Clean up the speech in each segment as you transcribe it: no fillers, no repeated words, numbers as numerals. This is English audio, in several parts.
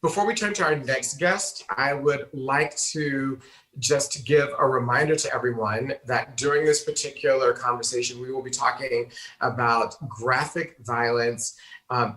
Before we turn to our next guest, I would like to just give a reminder to everyone that during this particular conversation, we will be talking about graphic violence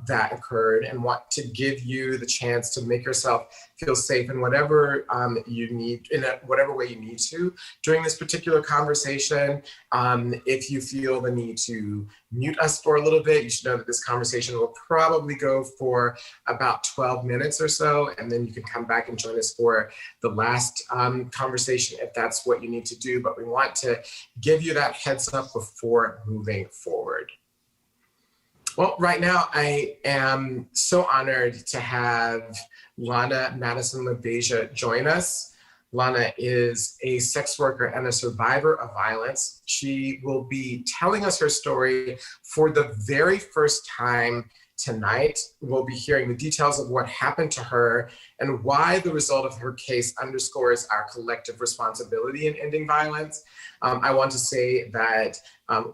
that occurred, and want to give you the chance to make yourself feel safe in whatever you need, in whatever way you need to during this particular conversation. If you feel the need to mute us for a little bit, you should know that this conversation will probably go for about 12 minutes or so, and then you can come back and join us for the last conversation if that's what you need to do. But we want to give you that heads up before moving forward. Well, right now I am so honored to have Lana Madison Labeija join us. Lana is a sex worker and a survivor of violence. She will be telling us her story for the very first time tonight. We'll be hearing the details of what happened to her and why the result of her case underscores our collective responsibility in ending violence. I want to say that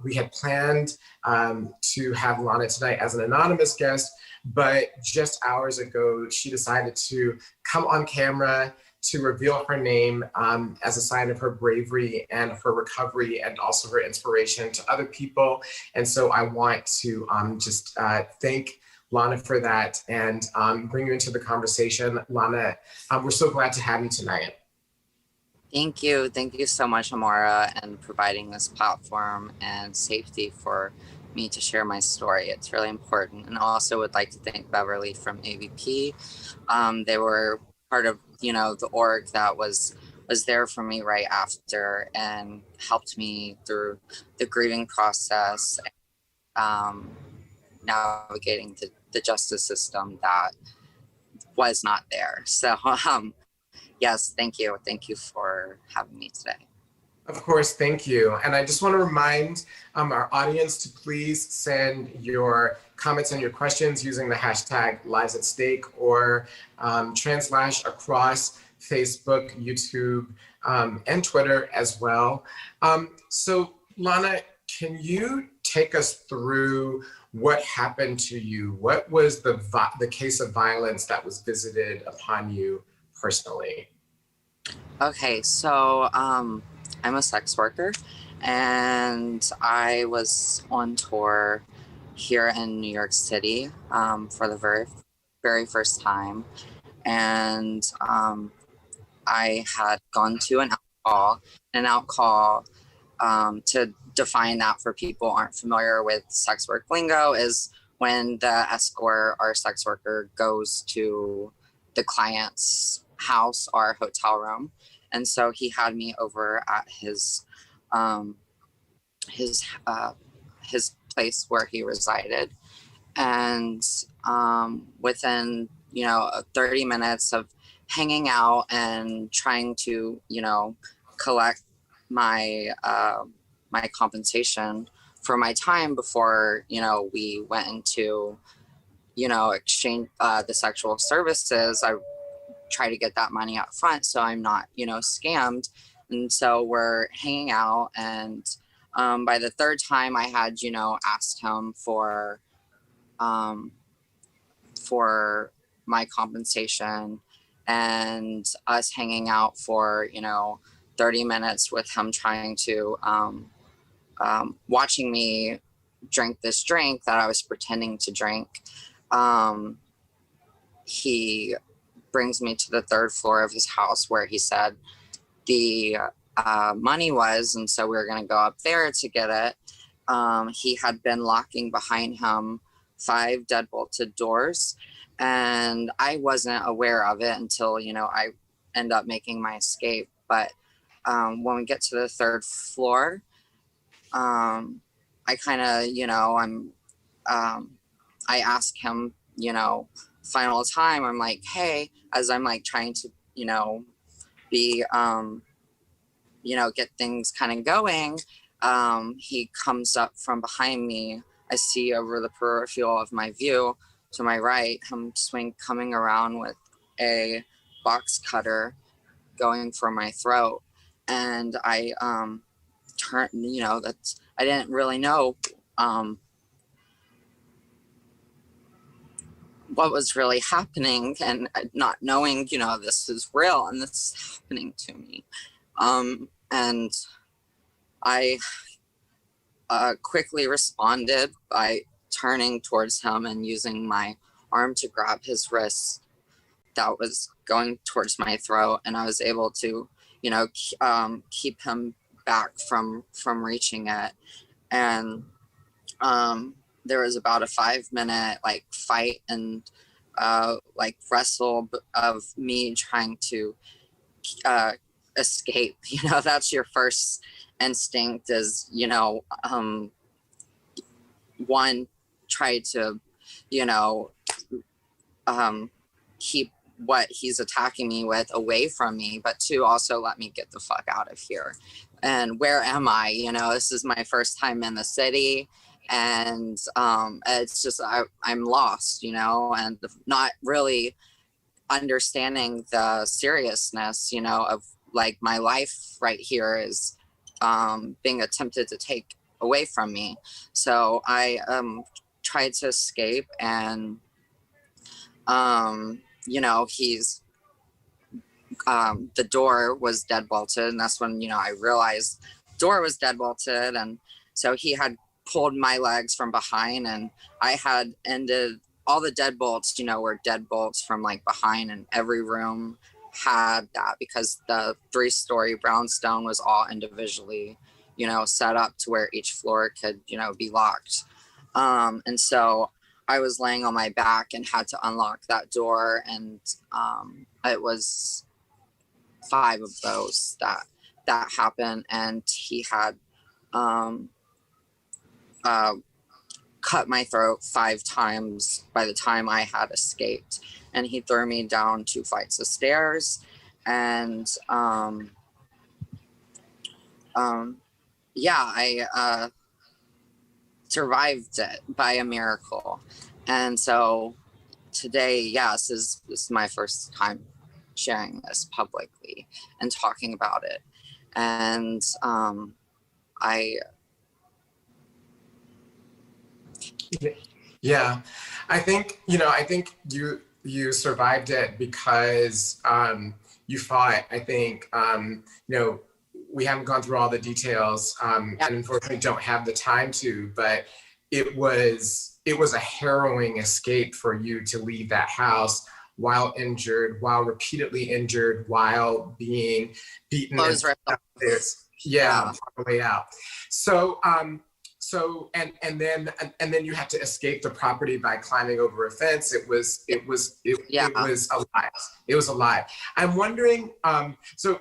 we had planned to have Lana tonight as an anonymous guest, but just hours ago, she decided to come on camera to reveal her name as a sign of her bravery and her recovery, and also her inspiration to other people. And so I want to just thank Lana for that and bring you into the conversation. Lana, we're so glad to have you tonight. Thank you. Thank you so much, Amara, and providing this platform and safety for me to share my story. It's really important. And I also would like to thank Beverly from AVP. They were part of, the org that was there for me right after and helped me through the grieving process, navigating the justice system that was not there. So, yes, thank you. Thank you for having me today. Of course, thank you. And I just want to remind our audience to please send your comments and your questions using the hashtag Lives at Stake or TransLash across Facebook, YouTube, and Twitter as well. So Lana, can you take us through what happened to you? What was the case of violence that was visited upon you personally? Okay, so I'm a sex worker, and I was on tour here in New York City for the very first time, and I had gone to an out call. To define that for people who aren't familiar with sex work lingo is when the escort or sex worker goes to the client's house or hotel room. And so he had me over at his place where he resided. And within, 30 minutes of hanging out and trying to, collect my my compensation for my time before, we went into, exchange the sexual services, I try to get that money up front so I'm not, scammed. And so we're hanging out, and by the third time I had, asked him for my compensation, and us hanging out for, 30 minutes with him trying to, watching me drink this drink that I was pretending to drink. He brings me to the third floor of his house where he said the money was, and so we were going to go up there to get it. He had been locking behind him 5 deadbolted doors, and I wasn't aware of it until, I end up making my escape. But when we get to the third floor, I kind of, I ask him, final time, I'm like, hey, as I'm like trying to, be, get things kind of going, he comes up from behind me. I see over the peripheral of my view to my right, him coming around with a box cutter going for my throat. And I turned, I didn't really know what was really happening, and not knowing, you know, this is real and this is happening to me. And I quickly responded by turning towards him and using my arm to grab his wrist that was going towards my throat, and I was able to, you know, keep him back from reaching it. And there was about a 5-minute like fight and like wrestle of me trying to escape. You know, that's your first instinct, is, you know, one, try to, you know, keep what he's attacking me with away from me, but two, also let me get the fuck out of here. And where am I? You know, this is my first time in the city, and it's just I'm lost, you know, and not really understanding the seriousness, you know, of like my life right here is being attempted to take away from me. So I tried to escape, and you know, he's the door was dead bolted, and that's when, you know, I realized the door was dead bolted. And so he had pulled my legs from behind, and I had ended all the deadbolts, you know, were deadbolts from like behind, and every room had that because the 3-story brownstone was all individually, you know, set up to where each floor could, you know, be locked. And so I was laying on my back and had to unlock that door, and it was 5 of those that happened, and he had cut my throat 5 times by the time I had escaped, and he threw me down 2 flights of stairs, and yeah, I survived it by a miracle. And so today, yes, this is my first time sharing this publicly and talking about it. And Yeah, I think, you know, I think you survived it because you fought. I think, you know, we haven't gone through all the details, and unfortunately don't have the time to, but it was a harrowing escape for you to leave that house while injured, while repeatedly injured, while being beaten. Yeah, probably out. So, and then you had to escape the property by climbing over a fence. It was alive. It was alive. I'm wondering, so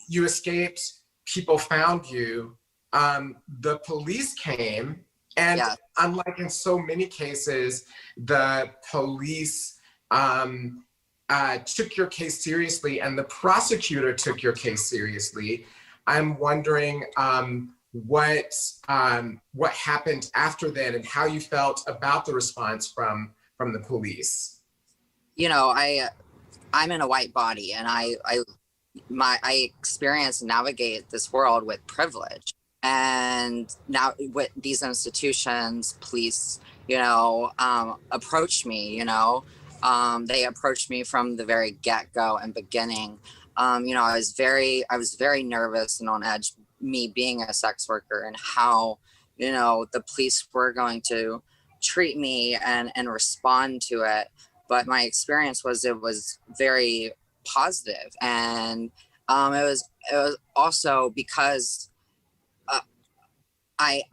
you escaped, people found you, the police came, and unlike in so many cases, the police took your case seriously, and the prosecutor took your case seriously. I'm wondering what happened after that, and how you felt about the response from the police. You know, I'm in a white body, and I experience and navigate this world with privilege. And now with these institutions, police, you know, approach me, you know, they approached me from the very get-go and beginning. You know, I was very nervous and on edge, me being a sex worker, and how, you know, the police were going to treat me and respond to it. But my experience was, it was very positive. And it was also because I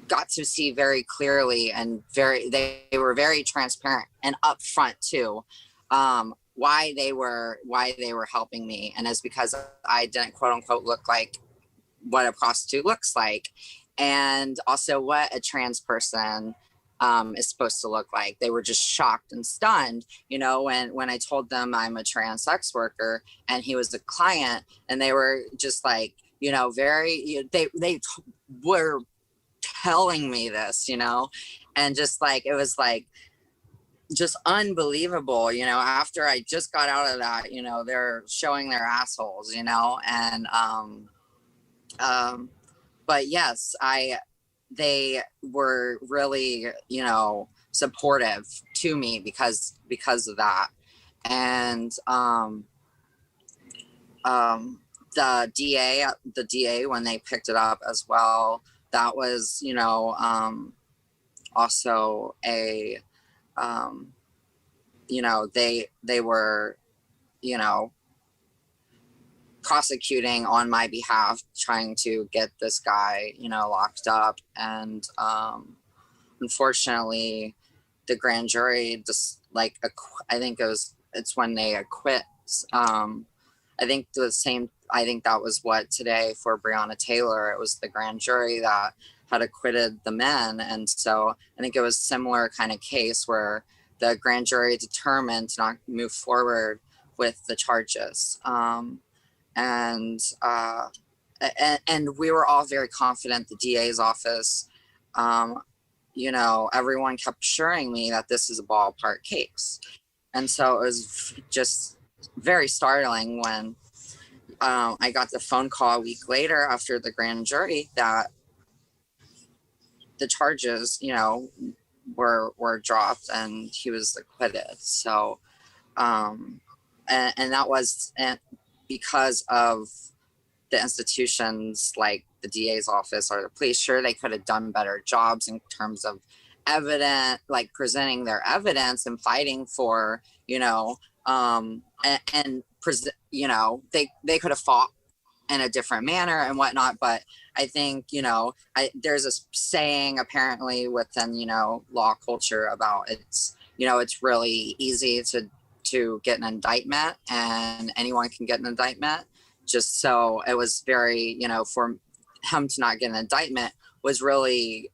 got to see very clearly, and they were very transparent and upfront too, why they were helping me. And it's because I didn't, quote unquote, look like what a prostitute looks like, and also what a trans person is supposed to look like. They were just shocked and stunned, you know, when I told them I'm a trans sex worker and he was a client, and they were just like, you know, they were telling me this, you know, and just like, it was like just unbelievable, you know, after I just got out of that, you know, they're showing their assholes, you know. And but yes, they were really, you know, supportive to me because of that. And the DA when they picked it up as well, that was, you know, also a you know, they were, you know, prosecuting on my behalf, trying to get this guy, you know, locked up. And unfortunately, the grand jury just like, I think it's when they acquit. I think that was what today for Breonna Taylor, it was the grand jury that had acquitted the men. And so I think it was similar kind of case where the grand jury determined to not move forward with the charges. And we were all very confident, the DA's office, you know, everyone kept assuring me that this is a ballpark case. And so it was just very startling when I got the phone call a week later after the grand jury that the charges, you know, were dropped and he was acquitted. So, and that was because of the institutions like the DA's office or the police. Sure, they could have done better jobs in terms of like presenting their evidence and fighting for, you know, you know, they could have fought in a different manner and whatnot. But I think, you know, there's a saying apparently within, you know, law culture about it's, you know, it's really easy to get an indictment and anyone can get an indictment. Just so it was very, you know, for him to not get an indictment was really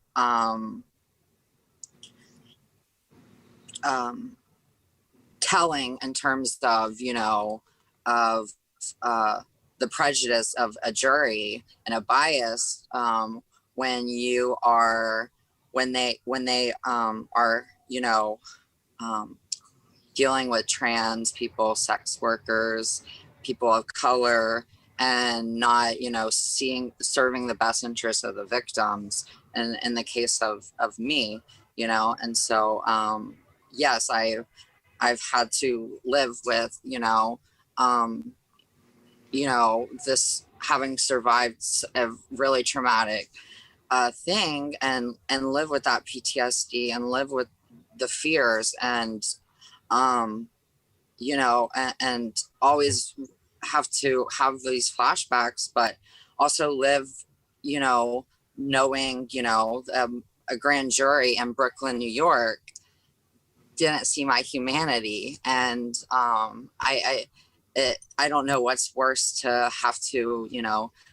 telling in terms of, you know, of the prejudice of a jury and a bias when they are, you know, dealing with trans people, sex workers, people of color, and not, you know, serving the best interests of the victims. And in the case of me, you know, and so yes, I've had to live with, this having survived a really traumatic thing and live with that PTSD and live with the fears and, and always have to have these flashbacks, but also live, knowing, a grand jury in Brooklyn, New York didn't see my humanity. And I don't know what's worse to have to,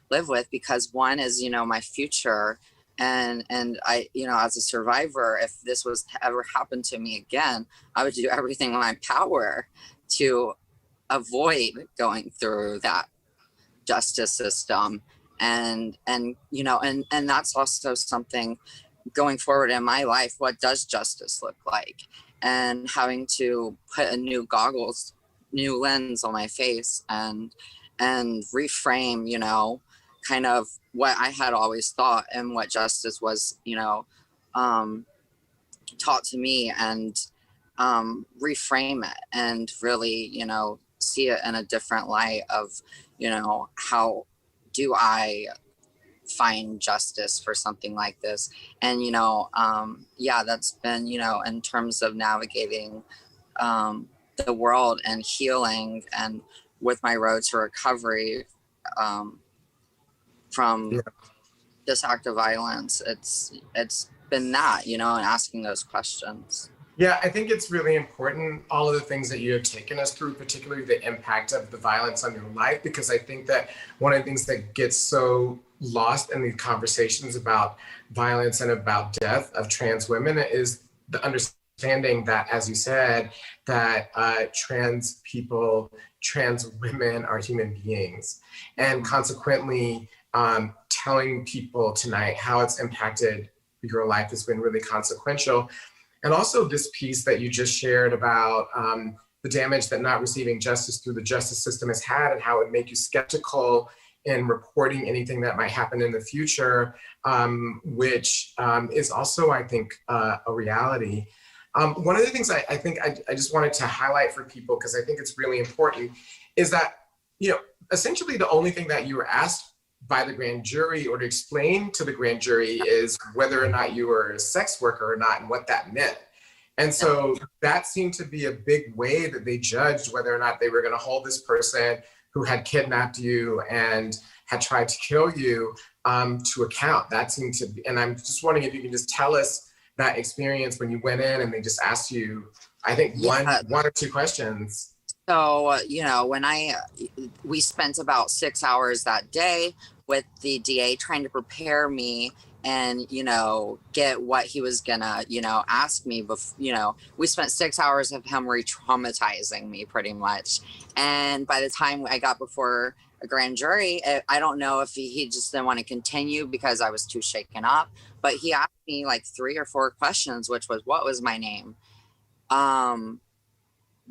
live with, because one is, my future. And I, as a survivor, if this was to ever happen to me again, I would do everything in my power to avoid going through that justice system. And that's also something going forward in my life. What does justice look like? And having to put a new lens on my face and reframe, kind of what I had always thought and what justice was, taught to me, and reframe it and really, see it in a different light of, how do I find justice for something like this? And, that's been, in terms of navigating the world and healing and with my road to recovery from this act of violence, it's been that, and asking those questions. Yeah, I think it's really important, all of the things that you have taken us through, particularly the impact of the violence on your life, because I think that one of the things that gets so lost in these conversations about violence and about death of trans women is the understanding that, as you said, that trans people, trans women are human beings. And consequently, telling people tonight how it's impacted your life has been really consequential. And also this piece that you just shared about the damage that not receiving justice through the justice system has had, and how it would make you skeptical in reporting anything that might happen in the future, which is also, I think, a reality. One of the things I think I just wanted to highlight for people, because I think it's really important, is that, you know, essentially the only thing that you were asked by the grand jury or to explain to the grand jury is whether or not you were a sex worker or not and what that meant. And so that seemed to be a big way that they judged whether or not they were going to hold this person who had kidnapped you and had tried to kill you to account. That seemed to be, and I'm just wondering if you can just tell us that experience when you went in and they just asked you, I think one or two questions. So, you know, we spent about 6 hours that day with the DA trying to prepare me and, you know, get what he was gonna, you know, ask me. You know, we spent 6 hours of him re-traumatizing me pretty much. And by the time I got before a grand jury, I don't know if he just didn't want to continue because I was too shaken up, but he asked me like 3 or 4 questions, which was, what was my name?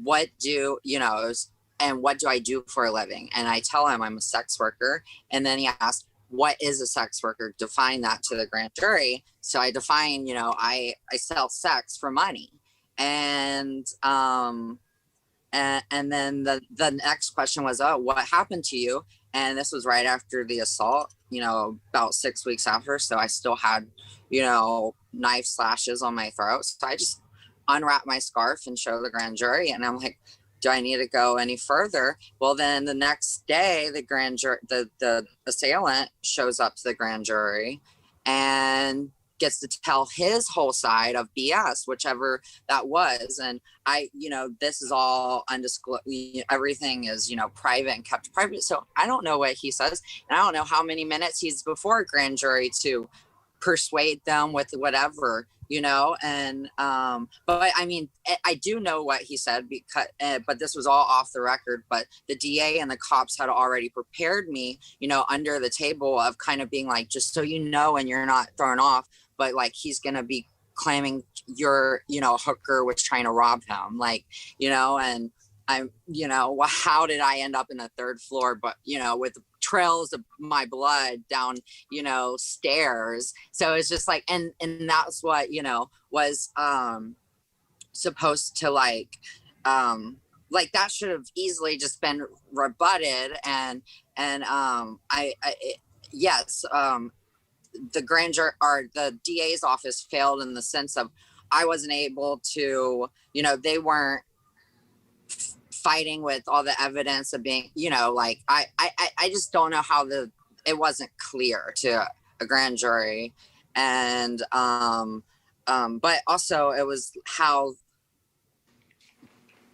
What do you know, and what do I do for a living? And I tell him I'm a sex worker. And then he asked, what is a sex worker? Define that to the grand jury. So I define, you know, I sell sex for money. And then the next question was, oh, what happened to you? And this was right after the assault, you know, about 6 weeks after. So I still had, you know, knife slashes on my throat. So I just unwrap my scarf and show the grand jury. And I'm like, do I need to go any further? Well, then the next day, the grand jury, the assailant shows up to the grand jury and gets to tell his whole side of BS, whichever that was. And I, you know, this is all undisclosed. Everything is, you know, private and kept private. So I don't know what he says. And I don't know how many minutes he's before a grand jury to persuade them with whatever, you know. And but I mean, I do know what he said because but this was all off the record. But the DA and the cops had already prepared me, you know, under the table of kind of being like, just so you know, and you're not thrown off, but like he's gonna be claiming you're, you know, a hooker was trying to rob him, like, you know. And I'm, you know, well, how did I end up in the 3rd floor, but, you know, with trails of my blood down, you know, stairs. So it's just like, and that's what, you know, was supposed to like that should have easily just been rebutted. And yes, the grand jury or the DA's office failed in the sense of I wasn't able to, you know, they weren't fighting with all the evidence of being, you know, like I just don't know how it wasn't clear to a grand jury. And but also it was how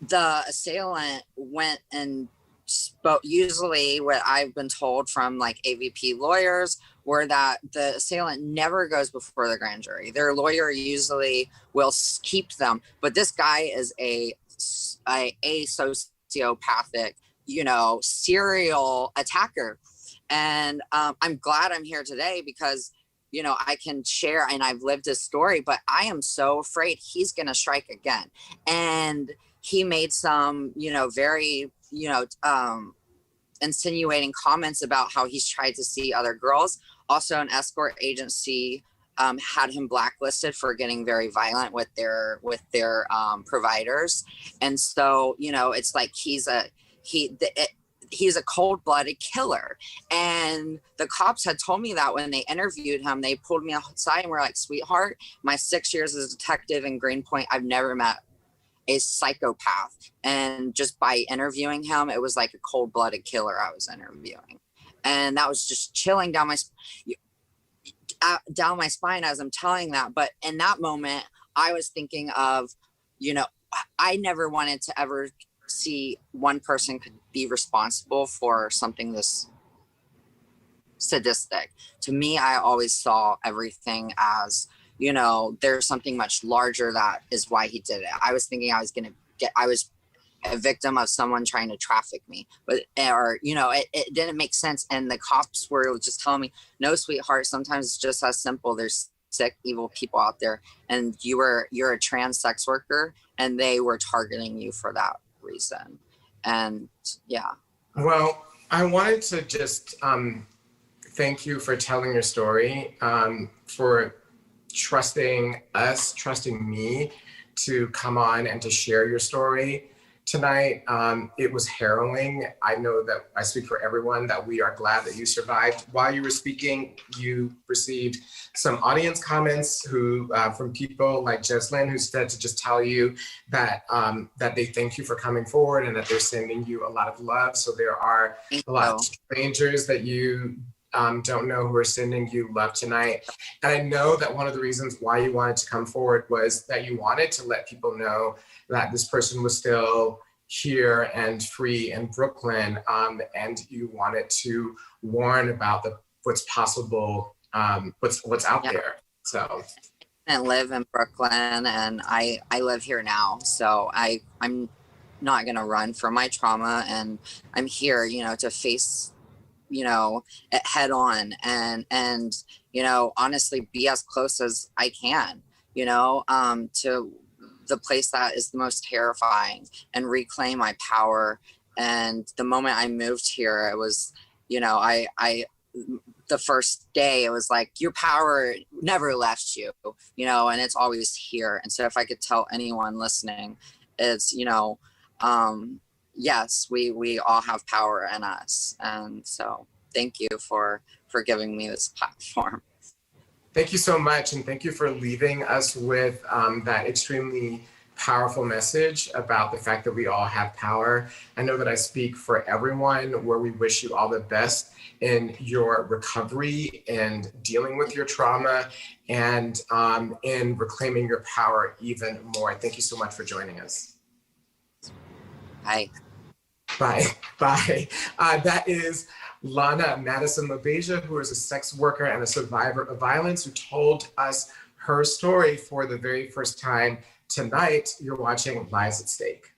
the assailant went and spoke. Usually what I've been told from like AVP lawyers were that the assailant never goes before the grand jury. Their lawyer usually will keep them, but this guy is a sociopathic, you know, serial attacker. And I'm glad I'm here today because, you know, I can share and I've lived his story, but I am so afraid he's going to strike again. And he made some, you know, very, you know, insinuating comments about how he's tried to see other girls. Also, an escort agency had him blacklisted for getting very violent with their providers. And so, you know, it's like he's a cold-blooded killer. And the cops had told me that when they interviewed him. They pulled me outside and were like, sweetheart, my 6 years as a detective in Greenpoint, I've never met a psychopath. And just by interviewing him, it was like a cold-blooded killer I was interviewing. And that was just chilling down my spine as I'm telling that. But in that moment, I was thinking of, you know, I never wanted to ever see one person could be responsible for something this sadistic. To me, I always saw everything as, you know, there's something much larger that is why he did it. I was thinking I was a victim of someone trying to traffic me, but, or, you know, it didn't make sense. And the cops were just telling me, no, sweetheart, sometimes it's just as simple. There's sick, evil people out there, and you're a trans sex worker, and they were targeting you for that reason. And yeah. Well, I wanted to just thank you for telling your story, for trusting us, trusting me to come on and to share your story tonight. It was harrowing. I know that I speak for everyone that we are glad that you survived. While you were speaking, you received some audience comments from people like Jeslyn, who said to just tell you that that they thank you for coming forward and that they're sending you a lot of love. So there are a lot of strangers that you don't know who are sending you love tonight. And I know that one of the reasons why you wanted to come forward was that you wanted to let people know that this person was still here and free in Brooklyn, and you wanted to warn about what's possible, what's out there. So I live in Brooklyn, and I live here now, so I'm not gonna run from my trauma, and I'm here, to face, it head on, and honestly be as close as I can, to the place that is the most terrifying, and reclaim my power. And the moment I moved here, it was, the first day, it was like, your power never left you, and it's always here. And so if I could tell anyone listening, it's, yes, we all have power in us. And so thank you for giving me this platform. Thank you so much. And thank you for leaving us with that extremely powerful message about the fact that we all have power. I know that I speak for everyone where we wish you all the best in your recovery and dealing with your trauma, and in reclaiming your power even more. Thank you so much for joining us. Bye. Bye. Bye. That is Lana Madison Labeija, who is a sex worker and a survivor of violence, who told us her story for the very first time tonight. You're watching Lies at Stake.